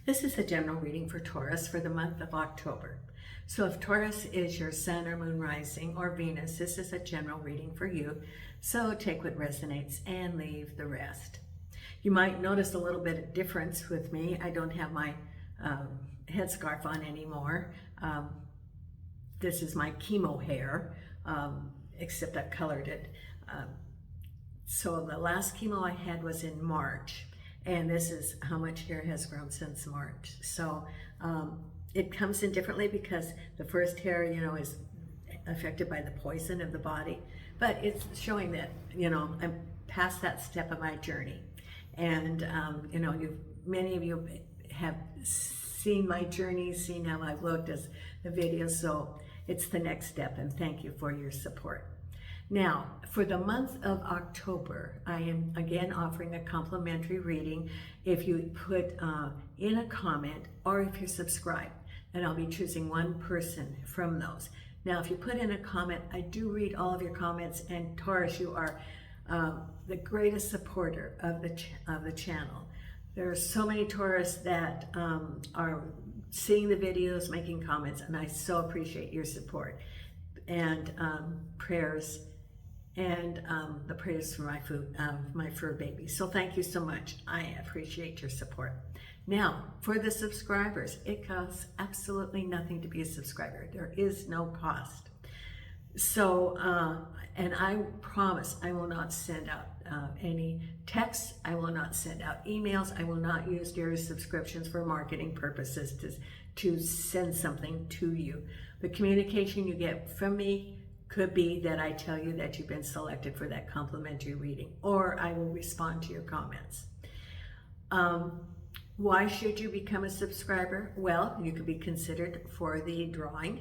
This is a general reading for Taurus for the month of October. So if Taurus is your sun or moon rising or Venus, this is a general reading for you. So take what resonates and leave the rest. You might notice a little bit of difference with me. I don't have my headscarf on anymore. This is my chemo hair, except I've colored it. So the last chemo I had was in March. And this is how much hair has grown since March. So it comes in differently because the first hair, is affected by the poison of the body. But it's showing that, I'm past that step of my journey. And, many of you have seen my journey, seen how I've looked as the video. So it's the next step. And thank you for your support. Now, for the month of October, I am again offering a complimentary reading if you put in a comment or if you subscribe, and I'll be choosing one person from those. Now, if you put in a comment, I do read all of your comments, and Taurus, you are the greatest supporter of the channel. There are so many Taurus that are seeing the videos, making comments, and I so appreciate your support and prayers. And the prayers for my fur baby. So thank you so much. I appreciate your support. Now, for the subscribers, it costs absolutely nothing to be a subscriber. There is no cost. So, and I promise I will not send out any texts. I will not send out emails. I will not use your subscriptions for marketing purposes to send something to you. The communication you get from me could be that I tell you that you've been selected for that complimentary reading, or I will respond to your comments. Why should you become a subscriber? Well, you could be considered for the drawing.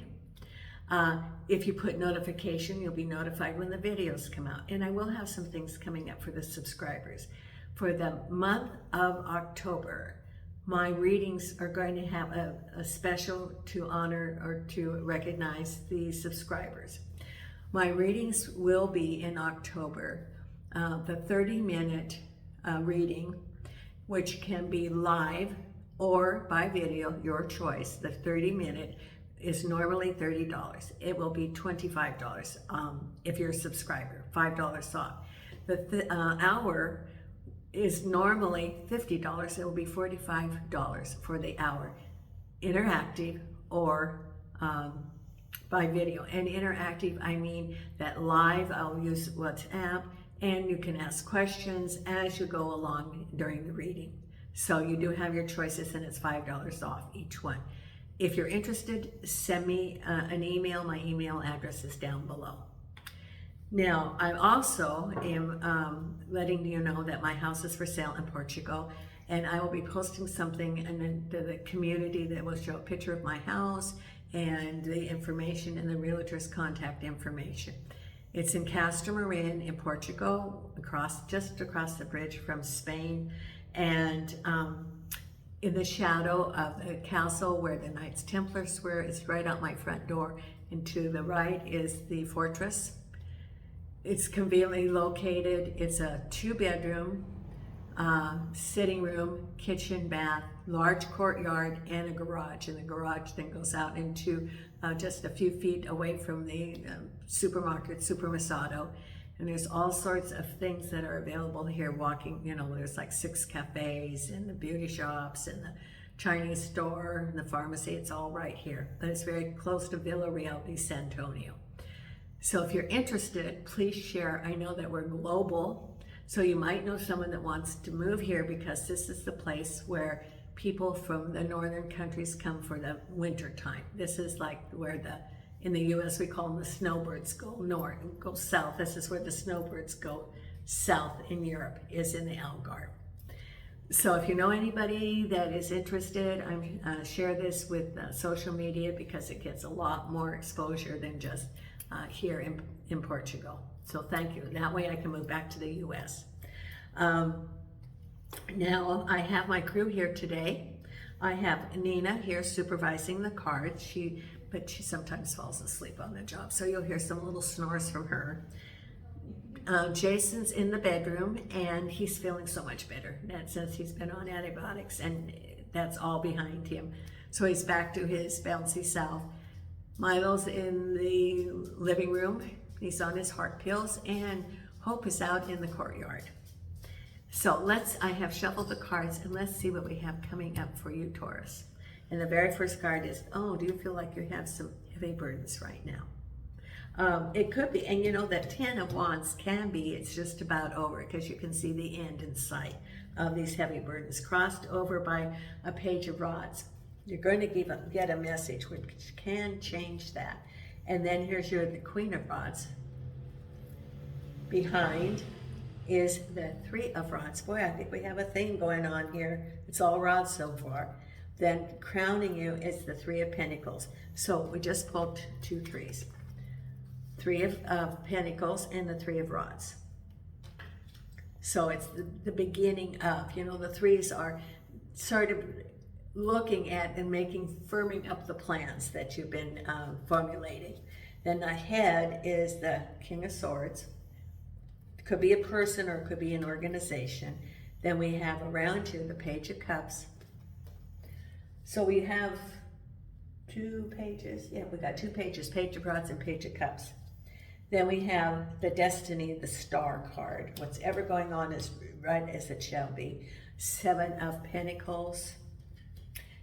If you put notification, you'll be notified when the videos come out. And I will have some things coming up for the subscribers. For the month of October, my readings are going to have a special to honor or to recognize the subscribers. My readings will be in October, the 30-minute reading, which can be live or by video, your choice. The 30-minute is normally $30. It will be $25 if you're a subscriber, $5 off. The hour is normally $50. It will be $45 for the hour, interactive or by video. And interactive, I mean that live, I'll use WhatsApp, and you can ask questions as you go along during the reading. So you do have your choices, and it's $5 off each one. If you're interested, send me an email. My email address is down below. Now, I also am letting you know that my house is for sale in Portugal, and I will be posting something in the community that will show a picture of my house and the information and the realtor's contact information. It's in CASTRO in Portugal, just across the bridge from Spain, and in the shadow of the castle where the Knights Templars were. It's right out my front door, and to the right is the fortress. It's conveniently located. It's a 2-bedroom, sitting room, kitchen, bath, large courtyard, and a garage. And the garage then goes out into just a few feet away from the supermarket, SUPERMERCADO. And there's all sorts of things that are available here walking. There's like 6 cafes and the beauty shops and the Chinese store and the pharmacy. It's all right here. But it's very close to Villarreal de San Antonio. So if you're interested, please share. I know that we're global, so you might know someone that wants to move here, because this is the place where people from the northern countries come for the winter time. This is like where in the US we call them the snowbirds go north, go south. This is where the snowbirds go south in Europe, is in the ALGARVE. So if you know anybody that is interested, share this with social media, because it gets a lot more exposure than just here in Portugal. So thank you. That way I can move back to the US. Now I have my crew here today. I have Nina here supervising the cards. But she sometimes falls asleep on the job, so you'll hear some little snores from her. Jason's in the bedroom, and he's feeling so much better since he's been on antibiotics, and That's all behind him. So he's back to his bouncy self. Milo's in the living room. He's on his heart pills, and Hope is out in the courtyard. So I have shuffled the cards, and let's see what we have coming up for you, Taurus. And the very first card is, oh, do you feel like you have some heavy burdens right now? It could be, and you know that 10 of Wands can be, it's just about over, because you can see the end in sight of these heavy burdens, crossed over by a Page of Rods. You're going to get a message which can change that. And then here's the Queen of Rods. Behind is the Three of Rods. Boy, I think we have a theme going on here. It's all rods so far. Then crowning you is the Three of Pentacles. So we just pulled 2 threes. Three of Pentacles and the Three of Rods. So it's the beginning of, you know, the threes are sort of looking at and firming up the plans that you've been formulating. Then the head is the King of Swords. It could be a person or it could be an organization. Then we have around you the Page of Cups. So we have 2 pages. Yeah, we got 2 pages, Page of Rods and Page of Cups. Then we have the Destiny, the Star card. What's ever going on is right as it shall be. 7 of Pentacles.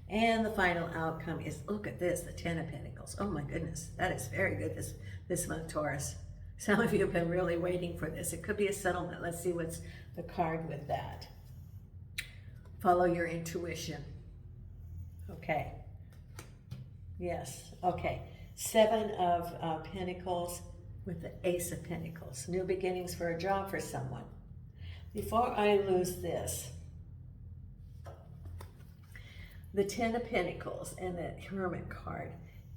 And the final outcome is, look at this, the 10 of Pentacles. Oh my goodness, that is very good this month, Taurus. Some of you have been really waiting for this. It could be a settlement. Let's see what's the card with that. Follow your intuition. Okay. Yes, okay. 7 of Pentacles with the Ace of Pentacles. New beginnings for a job for someone. Before I lose this, the 10 of Pentacles and the Hermit card,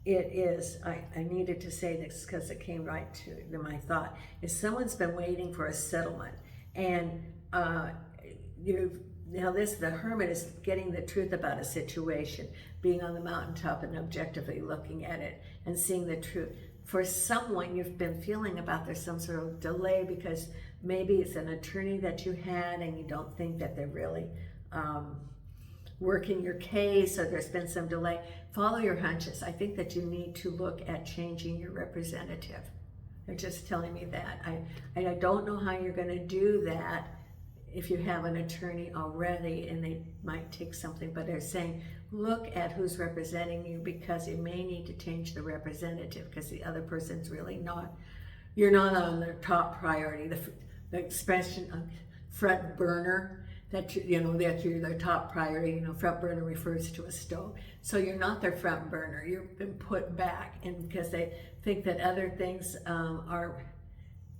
it is, I needed to say this because it came right to my thought, is someone's been waiting for a settlement, and the Hermit is getting the truth about a situation, being on the mountaintop and objectively looking at it and seeing the truth. For someone, you've been feeling about there's some sort of delay because maybe it's an attorney that you had and you don't think that they're really working your case, or there's been some delay. Follow your hunches. I think that you need to look at changing your representative. They're just telling me that. I don't know how you're going to do that if you have an attorney already and they might take something, but they're saying look at who's representing you, because you may need to change the representative because the other person's really not, you're not on their top priority. The expression of front burner, that you're their top priority. Front burner refers to a stove. So you're not their front burner. You've been put back, and because they think that other things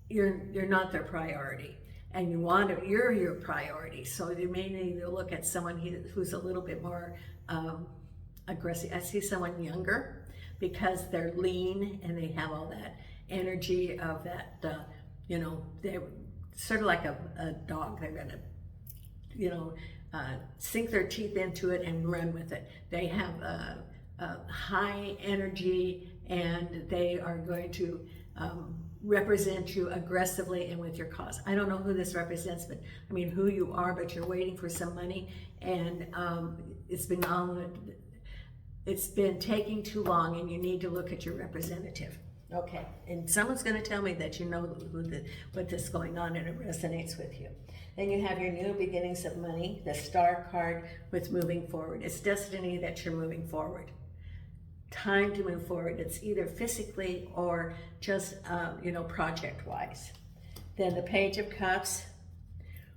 you're not their priority, and you're your priority. So you may need to look at someone who's a little bit more aggressive. I see someone younger because they're lean and they have all that energy of that. They're sort of like a dog. They're gonna sink their teeth into it and run with it. They have a high energy, and they are going to represent you aggressively and with your cause. I don't know who this represents, but I mean who you are, but you're waiting for some money, and it's been taking too long, and you need to look at your representative. Okay, and someone's going to tell me that you know what is going on and it resonates with you. Then you have your new beginnings of money, the Star card with moving forward. It's destiny that you're moving forward. Time to move forward. It's either physically or just, project-wise. Then the Page of Cups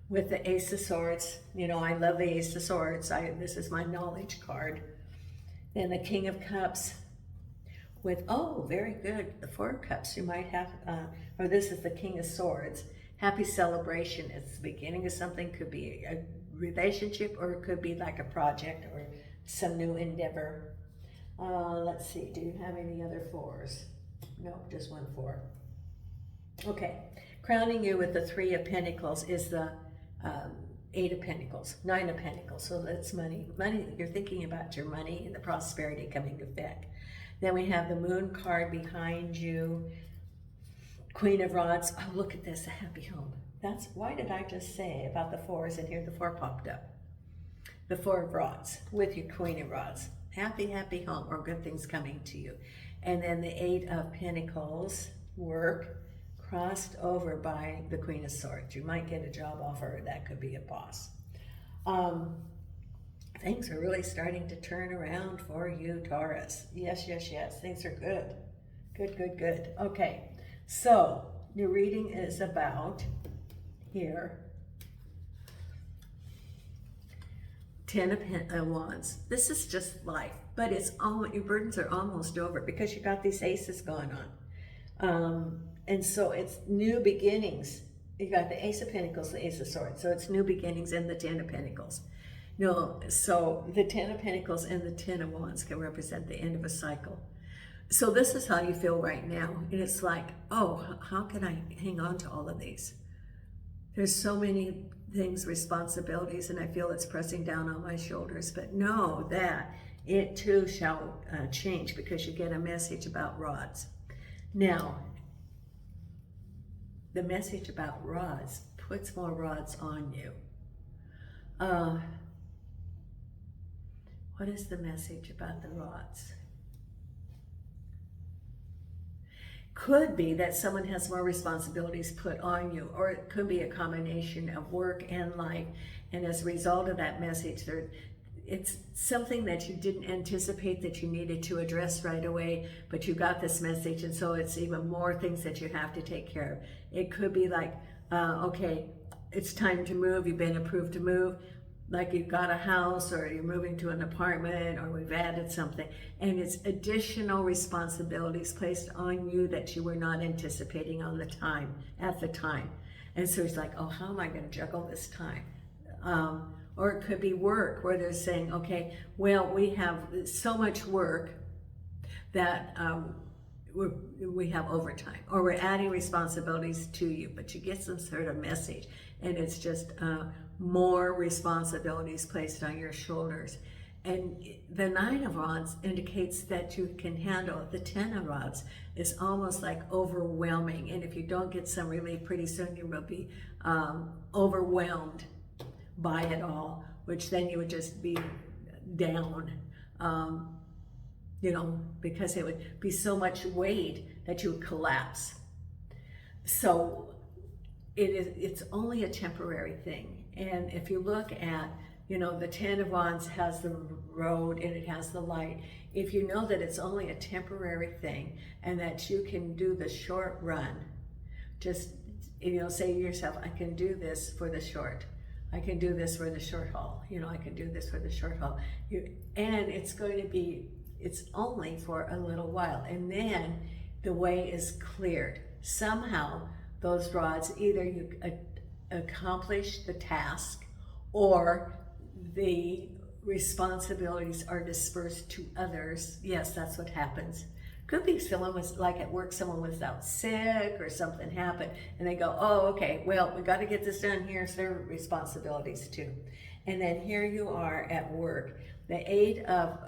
with the Ace of Swords. I love the Ace of Swords. This is my knowledge card. Then the King of Cups with, oh, very good, the Four of Cups. You might have, or this is the King of Swords. Happy celebration. It's the beginning of something. Could be a relationship, or it could be like a project or some new endeavor. Let's see, do you have any other fours? No, just one four. Okay, crowning you with the Three of Pentacles is the 8 of Pentacles, 9 of Pentacles. So that's money. Money, you're thinking about your money and the prosperity coming to effect. Then we have the Moon card behind you. Queen of Rods. Oh, look at this, a happy home. Why did I just say about the fours, and here the 4 popped up? the Four of Rods with your Queen of Rods. Happy, happy home, or good things coming to you. And then the Eight of Pentacles, work, crossed over by the Queen of Swords. You might get a job offer, or that could be a boss. Things are really starting to turn around for you, Taurus. Yes, yes, yes. Things are good. Good, good, good. Okay, so your reading is about here. Ten of Wands. This is just life, but it's all, your burdens are almost over because you got these aces going on. And so it's new beginnings. You got the Ace of Pentacles, the Ace of Swords. So it's new beginnings and the Ten of Pentacles. No, so the Ten of Pentacles and the Ten of Wands can represent the end of a cycle. So this is how you feel right now. And it's like, oh, how can I hang on to all of these? There's so many things, responsibilities, and I feel it's pressing down on my shoulders. But know that it too shall change, because you get a message about rods. Now, the message about rods puts more rods on you. What is the message about the rods? Could be that someone has more responsibilities put on you, or it could be a combination of work and life. And as a result of that message, it's something that you didn't anticipate that you needed to address right away, but you got this message, and so it's even more things that you have to take care of. It could be like, okay, it's time to move. You've been approved to move. Like you've got a house, or you're moving to an apartment, or we've added something, and it's additional responsibilities placed on you that you were not anticipating at the time. And so it's like, oh, how am I going to juggle this time? Or it could be work, where they're saying, okay, well, we have so much work that we have overtime, or we're adding responsibilities to you, but you get some sort of message, and it's just more responsibilities placed on your shoulders. And the Nine of Rods indicates that you can handle it. The Ten of Rods is almost like overwhelming, and if you don't get some relief, pretty soon you will be overwhelmed by it all, which then you would just be down, you know, because it would be so much weight that you would collapse. So it's only a temporary thing. And if you look at, you know, the Ten of Wands has the road and it has the light. If you know that it's only a temporary thing and that you can do the short run, just, you know, say to yourself, I can do this for the short. I can do this for the short haul. You know, I can do this for the short haul. And it's going to be, it's only for a little while. And then the way is cleared. Somehow those rods, either you accomplish the task, or the responsibilities are dispersed to others. Yes, that's what happens. Could be someone was, like at work, someone was out sick or something happened, and they go, oh, okay, well, we got to get this done. Here's their responsibilities too. And then here you are at work. The Eight of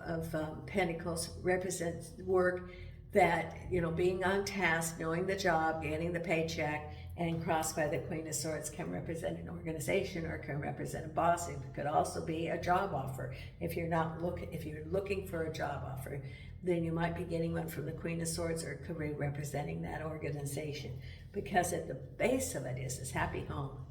Pentacles represents work, that, you know, being on task, knowing the job, getting the paycheck, and crossed by the Queen of Swords can represent an organization, or can represent a boss. It could also be a job offer. If you're looking for a job offer, then you might be getting one from the Queen of Swords, or it could be representing that organization, because at the base of it is happy home.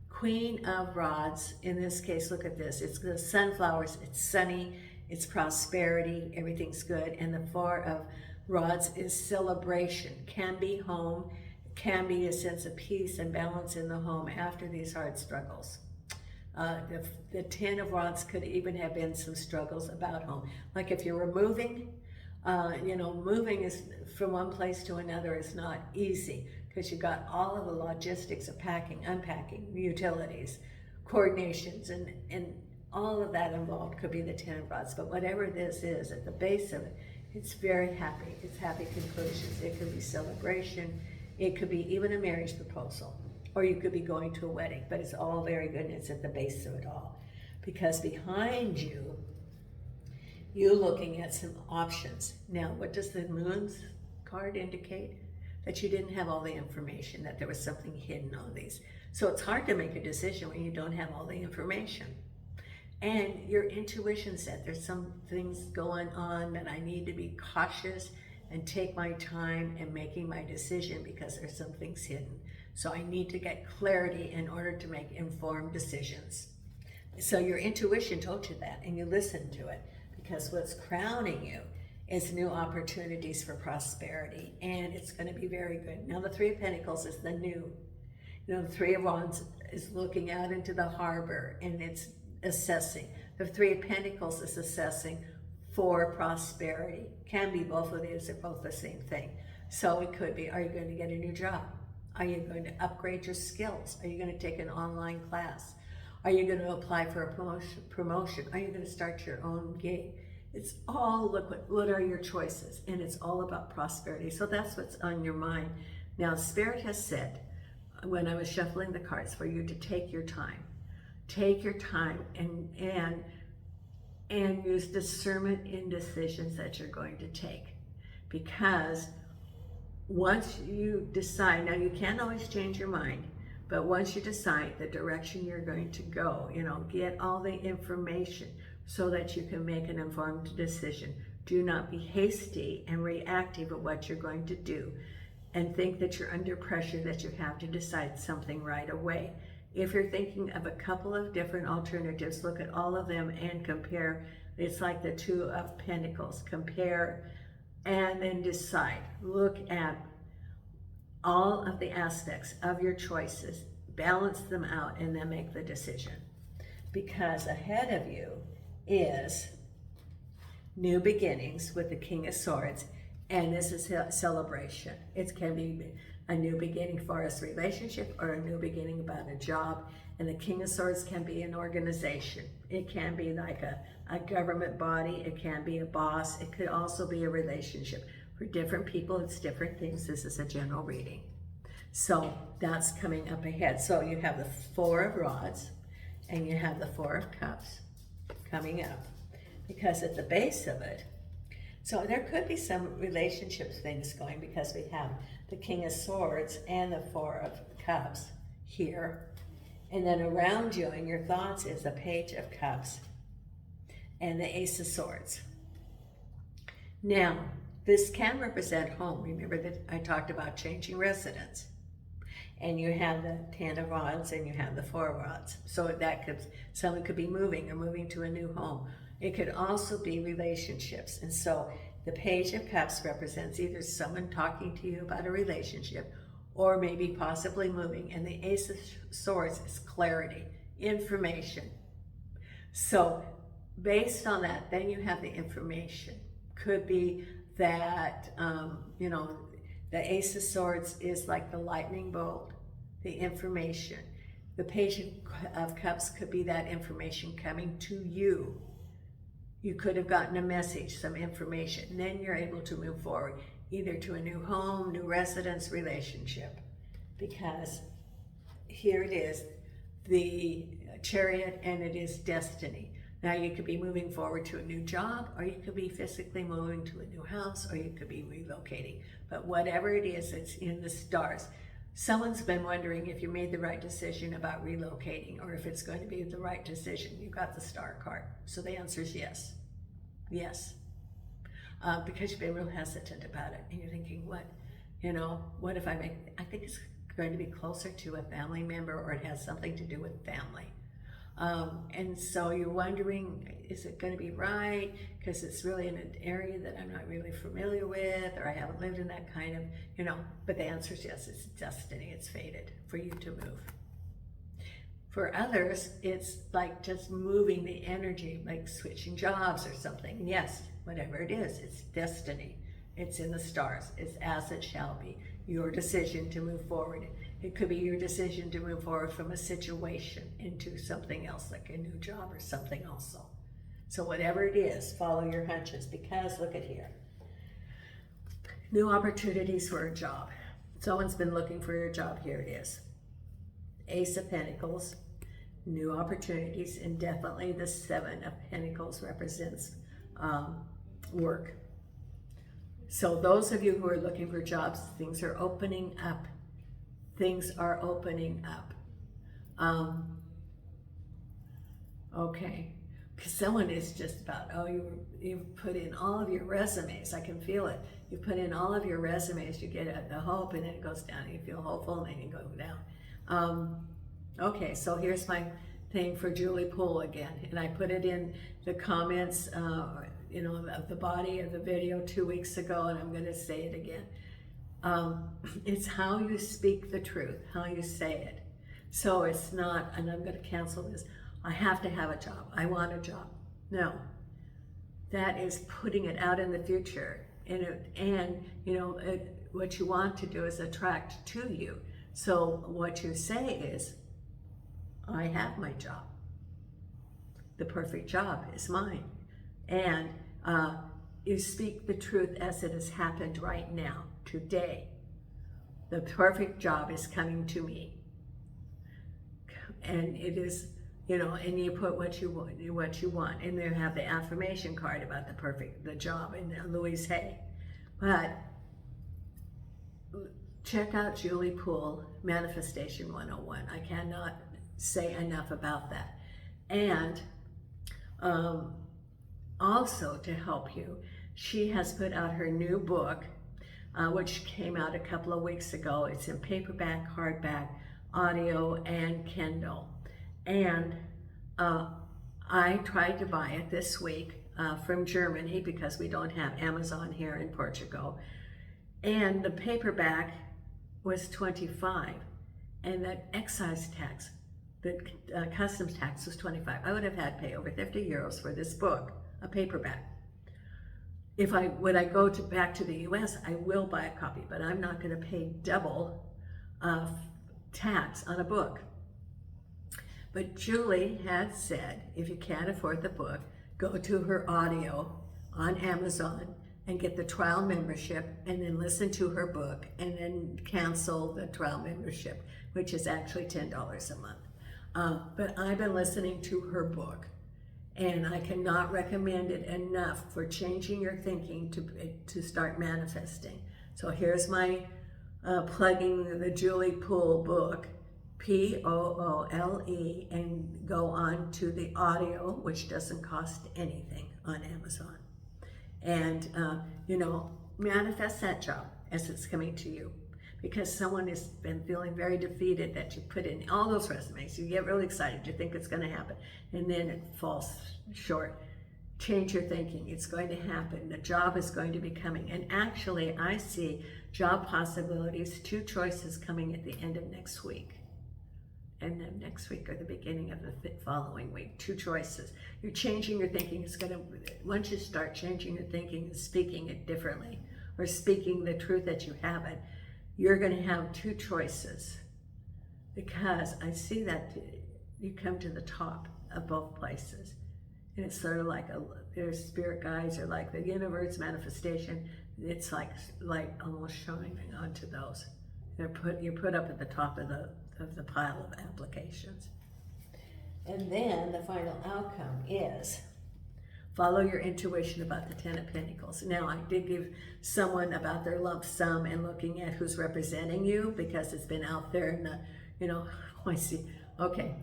Queen of Rods, in this case, look at this. It's the sunflowers, it's sunny, it's prosperity, everything's good. And the Four of Rods is celebration, can be home, can be a sense of peace and balance in the home after these hard struggles. The Ten of Rods could even have been some struggles about home. Like if you were moving, you know, moving is from one place to another is not easy, because you got all of the logistics of packing, unpacking, utilities, coordinations, and all of that involved. Could be the Ten of Rods. But whatever this is, at the base of it, it's very happy. It's happy conclusions. It could be celebration. It could be even a marriage proposal, or you could be going to a wedding, but it's all very good, and it's at the base of it all. Because behind you, you're looking at some options. Now, what does the Moon's card indicate? That you didn't have all the information, that there was something hidden on these. So it's hard to make a decision when you don't have all the information. And your intuition said there's some things going on that I need to be cautious and take my time in making my decision because there's some things hidden. So I need to get clarity in order to make informed decisions. So your intuition told you that, and you listened to it, because what's crowning you is new opportunities for prosperity, and it's going to be very good. Now the Three of Pentacles is the new. You know, the Three of Wands is looking out into the harbor, and it's assessing. The Three of Pentacles is assessing for prosperity. Can be both of these, are both the same thing. So it could be, are you going to get a new job? Are you going to upgrade your skills? Are you going to take an online class? Are you going to apply for a promotion? Are you going to start your own gig? It's all, look, what are your choices? And it's all about prosperity. So that's what's on your mind. Now, Spirit has said, when I was shuffling the cards, for you to take your time. Take your time and use discernment in decisions that you're going to take. Because once you decide, now you can't always change your mind, but once you decide the direction you're going to go, you know, get all the information so that you can make an informed decision. Do not be hasty and reactive of what you're going to do and think that you're under pressure, that you have to decide something right away. If you're thinking of a couple of different alternatives, look at all of them and compare. It's like the Two of Pentacles. Compare and then decide. Look at all of the aspects of your choices, balance them out, and then make the decision. Because ahead of you is new beginnings with the King of Swords, and this is a celebration. It can be a new beginning for a relationship or a new beginning about a job. And the King of Swords can be an organization. It can be like a government body. It can be a boss. It could also be a relationship. For different people, it's different things. This is a general reading. So that's coming up ahead. So you have the Four of Rods and you have the Four of Cups coming up. Because at the base of it, so there could be some relationship things going, because we have the King of Swords and the Four of Cups here. And then around you in your thoughts is the Page of Cups and the Ace of Swords. Now, this can represent home. Remember that I talked about changing residence. And you have the Ten of Rods and you have the Four of Rods. So that could, someone could be moving or moving to a new home. It could also be relationships. And so the Page of Cups represents either someone talking to you about a relationship or maybe possibly moving. And the Ace of Swords is clarity, information. So based on that, then you have the information. Could be that, you know, the Ace of Swords is like the lightning bolt, the information. The Page of Cups could be that information coming to you. You could have gotten a message, some information, and then you're able to move forward, either to a new home, new residence, relationship. Because here it is, the Chariot, and it is destiny. Now you could be moving forward to a new job, or you could be physically moving to a new house, or you could be relocating. But whatever it is, it's in the stars. Someone's been wondering if you made the right decision about relocating, or if it's going to be the right decision. You got the star card. So the answer is yes. Yes. Because you've been real hesitant about it. And you're thinking, what? You know, what if I think it's going to be closer to a family member, or it has something to do with family. And so you're wondering, is it going to be right? Because it's really in an area that I'm not really familiar with, or I haven't lived in that kind of, you know, but the answer is yes, it's destiny, it's fated for you to move. For others, it's like just moving the energy, like switching jobs or something. And yes, whatever it is, it's destiny. It's in the stars. It's as it shall be. Your decision to move forward. It could be your decision to move forward from a situation into something else, like a new job or something also. So whatever it is, follow your hunches, because look at here. New opportunities for a job. Someone's been looking for your job. Here it is. Ace of Pentacles, new opportunities, and definitely the Seven of Pentacles represents work. So those of you who are looking for jobs, things are opening up. Things are opening up. Okay. because someone is just about, oh, you've put in all of your resumes. I can feel it. You put in all of your resumes, you get the hope, and then it goes down, and you feel hopeful, and then you go down. Okay, so here's my thing for Julie Poole again, and I put it in the comments, you know, of the body of the video 2 weeks ago, and I'm going to say it again. It's how you speak the truth, how you say it. So it's not, and I'm going to cancel this, I have to have a job, I want a job. No, that is putting it out in the future. And you know, what you want to do is attract to you. So what you say is, I have my job. The perfect job is mine. And you speak the truth as it has happened right now, today. The perfect job is coming to me. And it is, you know, and you put what you want. And they have the affirmation card about the job in Louise Hay. But check out Julie Poole, Manifestation 101. I cannot say enough about that. And also to help you, she has put out her new book, which came out a couple of weeks ago. It's in paperback, hardback, audio, and Kindle. And I tried to buy it this week from Germany because we don't have Amazon here in Portugal. And the paperback was $25, and the excise tax, the customs tax was $25. I would have had to pay over 50 euros for this book, a paperback. When I go back to the US, I will buy a copy, but I'm not going to pay double tax on a book. But Julie had said, if you can't afford the book, go to her audio on Amazon and get the trial membership, and then listen to her book, and then cancel the trial membership, which is actually $10 a month. But I've been listening to her book, and I cannot recommend it enough for changing your thinking to start manifesting. So here's my plugging the Julie Poole book, Poole, and go on to the audio, which doesn't cost anything on Amazon. And, you know, manifest that job as it's coming to you. Because someone has been feeling very defeated that you put in all those resumes. You get really excited, you think it's going to happen, and then it falls short. Change your thinking. It's going to happen. The job is going to be coming. And actually, I see job possibilities, 2 choices coming at the end of next week. And then next week or the beginning of the following week, 2 choices. You're changing your thinking. It's going to, once you start changing your thinking and speaking it differently, or speaking the truth that you have it, you're going to have 2 choices. Because I see that you come to the top of both places. And it's sort of like there's spirit guides, or like the universe manifestation. It's like almost shining onto those. You're put up at the top of the pile of applications. And then the final outcome is follow your intuition about the 10 of Pentacles. Now, I did give someone about their lump sum and looking at who's representing you, because it's been out there in the, you know, I see, okay.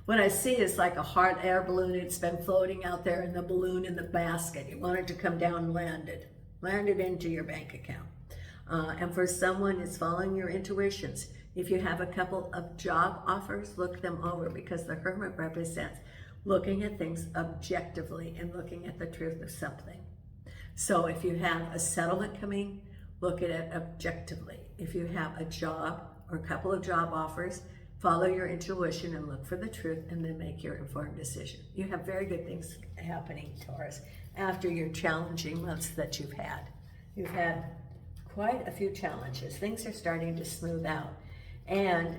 What I see is like a hot air balloon. It's been floating out there in the balloon in the basket. You want it to come down and land it into your bank account. And for someone, it's following your intuitions. If you have a couple of job offers, look them over, because the Hermit represents looking at things objectively and looking at the truth of something. So if you have a settlement coming, look at it objectively. If you have a job or a couple of job offers, follow your intuition and look for the truth, and then make your informed decision. You have very good things happening, Taurus, after your challenging months that you've had. You've had quite a few challenges. Things are starting to smooth out. And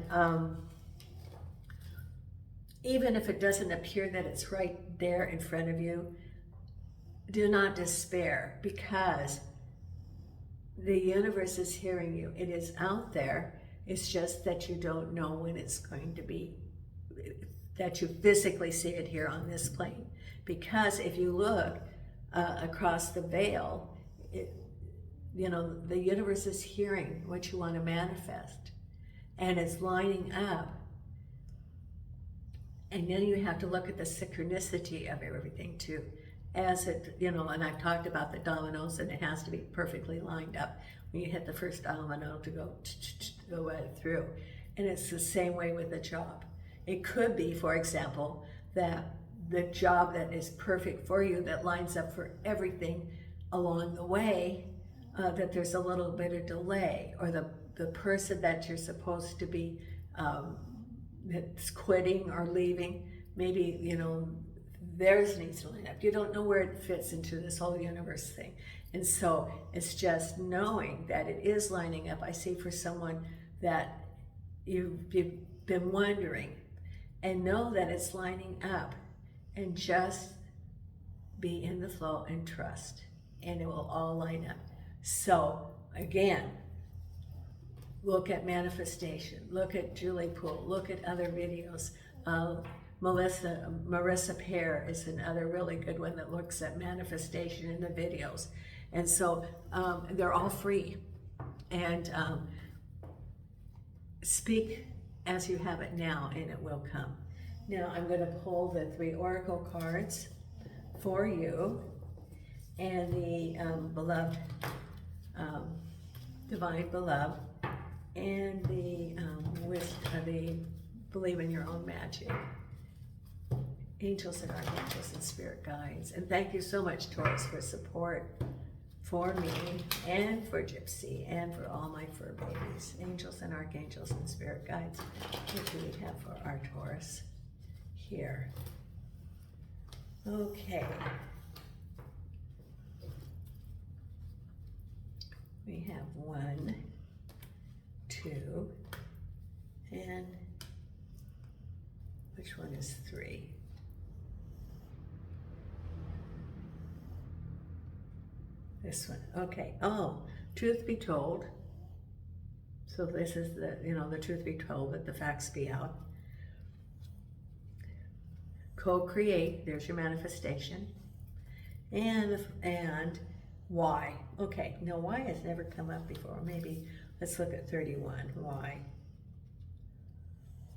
even if it doesn't appear that it's right there in front of you, do not despair, because the universe is hearing you. It is out there. It's just that you don't know when it's going to be, that you physically see it here on this plane. Because if you look across the veil, you know, the universe is hearing what you want to manifest. And it's lining up And then you have to look at the synchronicity of everything too. As it, you know, and I've talked about the dominoes, and it has to be perfectly lined up when you hit the first domino to go right through. And it's the same way with the job. It could be, for example, that the job that is perfect for you, that lines up for everything along the way, that there's a little bit of delay, or the person that you're supposed to be that's quitting or leaving, maybe, you know, theirs needs to line up. You don't know where it fits into this whole universe thing. And so it's just knowing that it is lining up. I see for someone that you've been wondering, and know that it's lining up, and just be in the flow and trust, and it will all line up. So again, look at manifestation, look at Julie Poole, look at other videos. Marissa Pear is another really good one that looks at manifestation in the videos. And so they're all free. And speak as you have it now, and it will come. Now I'm going to pull the 3 oracle cards for you, and the beloved, divine beloved, and the believe in your own magic. Angels and archangels and spirit guides. And thank you so much, Taurus, for support for me and for Gypsy and for all my fur babies. Angels and archangels and spirit guides. What do we have for our Taurus here? Okay. We have 1, 2, and which one is 3? This one. Okay. Oh, truth be told. So this is the, you know, the truth be told, that the facts be out. Co-create. There's your manifestation. And why? Okay. Now, why has never come up before. Maybe let's look at 31. Why?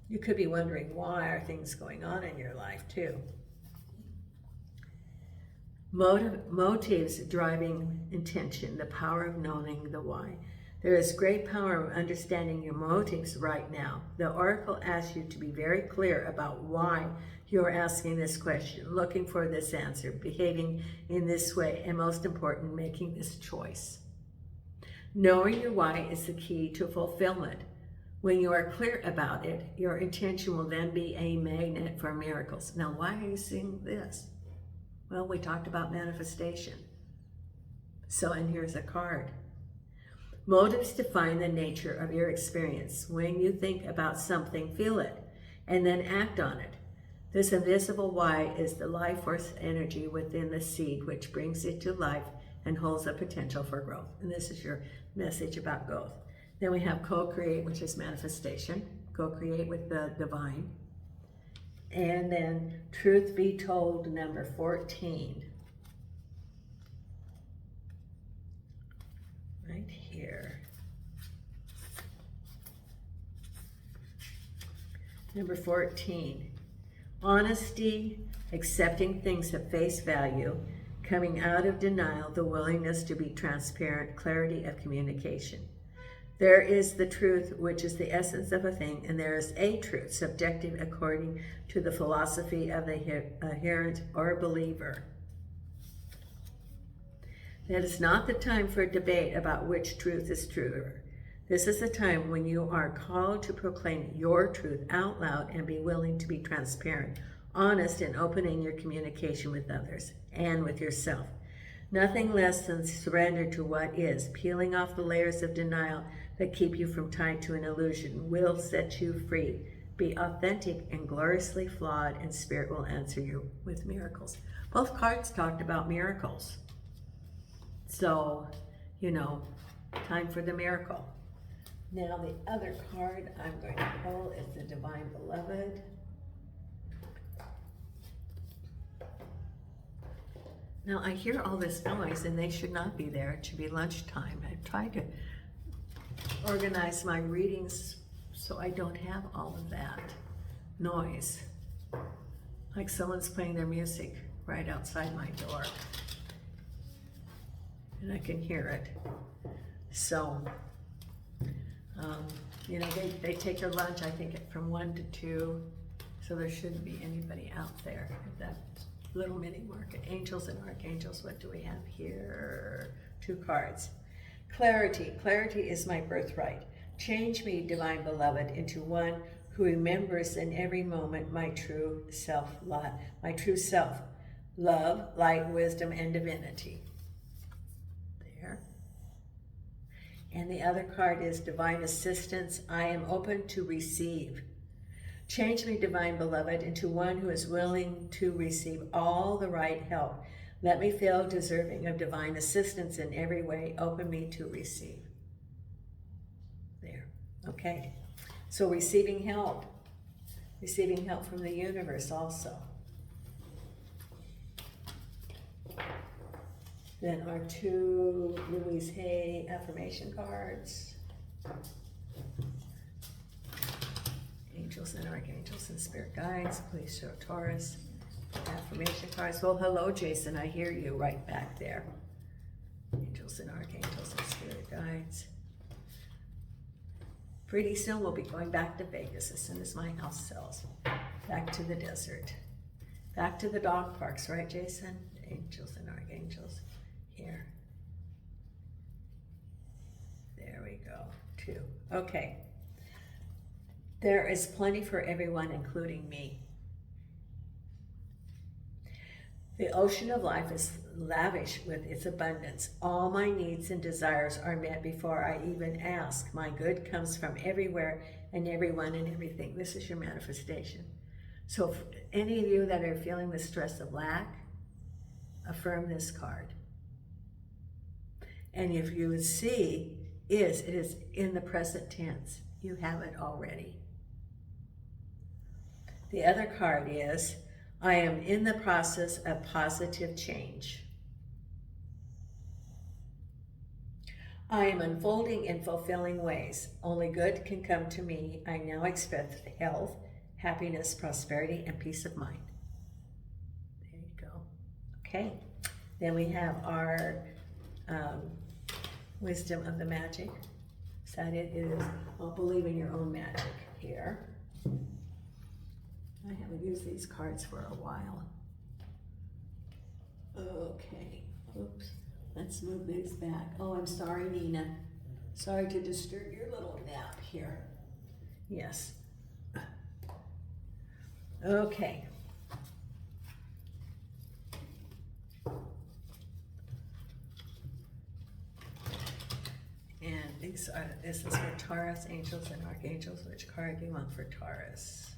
You could be wondering, why are things going on in your life too? Motives driving intention, the power of knowing the why. There is great power of understanding your motives right now. The oracle asks you to be very clear about why you are asking this question, looking for this answer, behaving in this way, and most important, making this choice. Knowing your why is the key to fulfillment. When you are clear about it, your intention will then be a magnet for miracles. Now, why are you seeing this? Well, we talked about manifestation. So, and here's a card. Motives define the nature of your experience. When you think about something, feel it, and then act on it. This invisible why is the life force energy within the seed, which brings it to life and holds the potential for growth. And this is your message about growth. Then we have co-create, which is manifestation. Co-create with the divine. And then truth be told, number 14. Right here. Number 14. Honesty, accepting things at face value, coming out of denial, the willingness to be transparent, clarity of communication. There is the truth, which is the essence of a thing, and there is a truth, subjective according to the philosophy of the adherent or believer. That is not the time for a debate about which truth is truer. This is the time when you are called to proclaim your truth out loud and be willing to be transparent, honest, and open in your communication with others and with yourself. Nothing less than surrender to what is, peeling off the layers of denial that keep you from tied to an illusion will set you free. Be authentic and gloriously flawed, and Spirit will answer you with miracles. Both cards talked about miracles. So, you know, time for the miracle. Now the other card I'm going to pull is the Divine Beloved. Now I hear all this noise, and they should not be there. It should be lunchtime. I've tried to organize my readings so I don't have all of that noise. like someone's playing their music right outside my door. And I can hear it. So, you know, they take their lunch, I think, from 1 to 2. So there shouldn't be anybody out there. That little mini market. Angels and archangels, what do we have here? 2 cards. Clarity. Clarity is my birthright. Change me, divine beloved, into one who remembers in every moment my true self, love, light, wisdom, and divinity. There. And the other card is divine assistance. I am open to receive. Change me, divine beloved, into one who is willing to receive all the right help. Let me feel deserving of divine assistance in every way. Open me to receive. There. Okay. So receiving help from the universe also. Then our 2 Louise Hay affirmation cards. Angels and archangels and spirit guides, please show Taurus. Affirmation cards. Well, hello, Jason. I hear you right back there. Angels and archangels and spirit guides. Pretty soon we'll be going back to Vegas as soon as my house sells. Back to the desert. Back to the dog parks, right, Jason? Angels and archangels. Here. There we go. 2. Okay. There is plenty for everyone, including me. The ocean of life is lavish with its abundance. All my needs and desires are met before I even ask. My good comes from everywhere and everyone and everything. This is your manifestation. So if any of you that are feeling the stress of lack, affirm this card. And if you would see, it is in the present tense. You have it already. The other card is, I am in the process of positive change. I am unfolding in fulfilling ways. Only good can come to me. I now expect health, happiness, prosperity, and peace of mind. There you go. Okay. Then we have our wisdom of the magic. So it is, well, believe in your own magic here. I haven't used these cards for a while. Okay, oops, let's move these back. Oh, I'm sorry, Nina. Sorry to disturb your little nap here. Yes. Okay. And this is for Taurus, angels and archangels. Which card do you want for Taurus?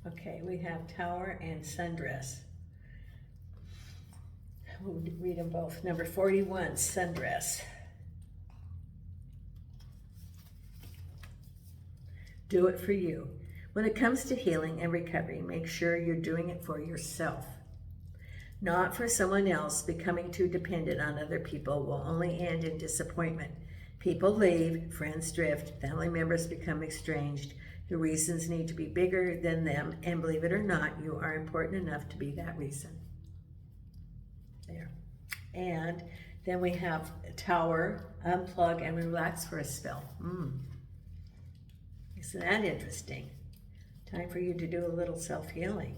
Okay, we have Tower and Sundress. We'll read them both. Number 41, Sundress. Do it for you. When it comes to healing and recovery, make sure you're doing it for yourself. Not for someone else. Becoming too dependent on other people will only end in disappointment. People leave, friends drift, family members become estranged. Your reasons need to be bigger than them, and believe it or not, you are important enough to be that reason. There. And then we have Tower, unplug and relax for a spell. Isn't that interesting? Time for you to do a little self-healing.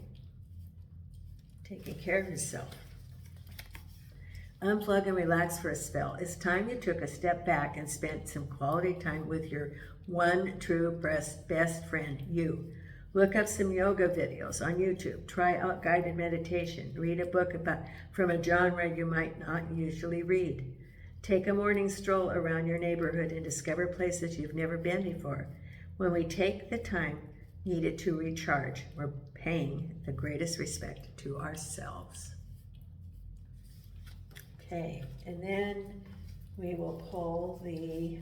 Taking care of yourself. Unplug and relax for a spell. It's time you took a step back and spent some quality time with your one true best friend, you. Look up some yoga videos on YouTube. Try out guided meditation. Read a book from a genre you might not usually read. Take a morning stroll around your neighborhood and discover places you've never been before. When we take the time needed to recharge, we're paying the greatest respect to ourselves. Okay, and then we will pull the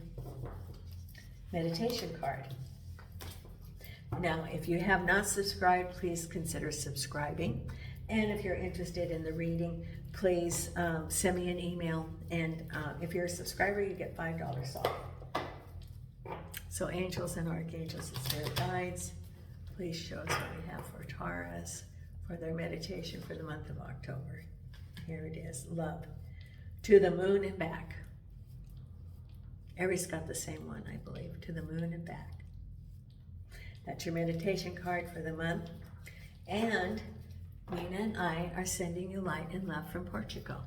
meditation card. Now, if you have not subscribed, please consider subscribing. And if you're interested in the reading, please send me an email. And if you're a subscriber, you get $5 off. So angels and archangels and spirit guides, please show us what we have for Taurus, for their meditation for the month of October. Here it is, love. To the moon and back. Everybody's got the same one, I believe. To the moon and back. That's your meditation card for the month. And Nina and I are sending you light and love from Portugal.